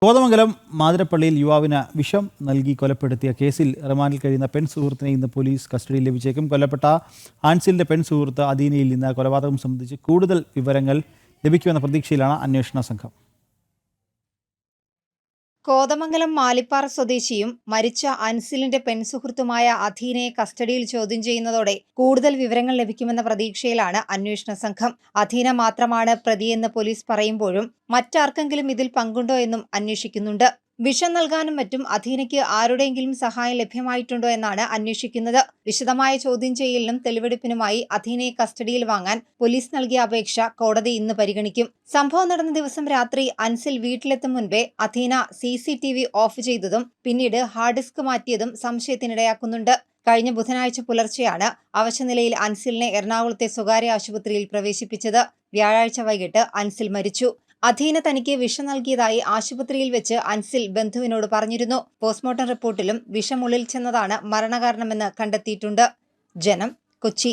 കോതമംഗലം മാതിരപ്പള്ളിയിൽ യുവാവിന് വിഷം നൽകി കൊലപ്പെടുത്തിയ കേസിൽ റിമാൻഡിൽ കഴിയുന്ന പെൺ സുഹൃത്തിനെ ഇന്ന് പോലീസ് കസ്റ്റഡിയിൽ ലഭിച്ചേക്കും. കൊല്ലപ്പെട്ട ആൻസിലിന്റെ പെൺ സുഹൃത്ത് അദീനയിൽ നിന്ന് കൊലപാതകം സംബന്ധിച്ച് കൂടുതൽ വിവരങ്ങൾ ലഭിക്കുമെന്ന പ്രതീക്ഷയിലാണ് അന്വേഷണ സംഘം. കോതമംഗലം മാലിപ്പാറ സ്വദേശിയും മരിച്ച അൻസിലിന്റെ പെൺസുഹൃത്തുമായ അധീനയെ കസ്റ്റഡിയിൽ ചോദ്യം ചെയ്യുന്നതോടെ കൂടുതൽ വിവരങ്ങൾ ലഭിക്കുമെന്ന പ്രതീക്ഷയിലാണ് അന്വേഷണ സംഘം. അധീന മാത്രമാണ് പ്രതിയെന്ന് പോലീസ് പറയുമ്പോഴും മറ്റാർക്കെങ്കിലും ഇതിൽ പങ്കുണ്ടോ എന്നും അന്വേഷിക്കുന്നുണ്ട്. വിഷം നൽകാനും മറ്റും അധീനയ്ക്ക് ആരുടെയെങ്കിലും സഹായം ലഭ്യമായിട്ടുണ്ടോ എന്നാണ് അന്വേഷിക്കുന്നത്. വിശദമായ ചോദ്യം ചെയ്യലിനും തെളിവെടുപ്പിനുമായി അധീനയെ കസ്റ്റഡിയിൽ വാങ്ങാൻ പോലീസ് നൽകിയ അപേക്ഷ കോടതി ഇന്ന് പരിഗണിക്കും. സംഭവം നടന്ന ദിവസം രാത്രി അൻസിൽ വീട്ടിലെത്തും മുൻപേ അധീന CCTV ഓഫ് ചെയ്തതും പിന്നീട് ഹാർഡ് ഡിസ്ക് മാറ്റിയതും സംശയത്തിനിടയാക്കുന്നുണ്ട്. കഴിഞ്ഞ ബുധനാഴ്ച പുലർച്ചെയാണ് അവശനിലയിൽ അൻസിലിനെ എറണാകുളത്തെ സ്വകാര്യ ആശുപത്രിയിൽ പ്രവേശിപ്പിച്ചത്. വ്യാഴാഴ്ച വൈകിട്ട് അൻസിൽ മരിച്ചു. അധീന തനിക്ക് വിഷം നൽകിയതായി ആശുപത്രിയിൽ വെച്ച് അൻസിൽ ബന്ധുവിനോട് പറഞ്ഞിരുന്നു. പോസ്റ്റ്മോർട്ടം റിപ്പോർട്ടിലും വിഷം ഉള്ളിൽ ചെന്നതാണ് മരണകാരണമെന്ന് കണ്ടെത്തിയിട്ടുണ്ട്. ജനം, കൊച്ചി.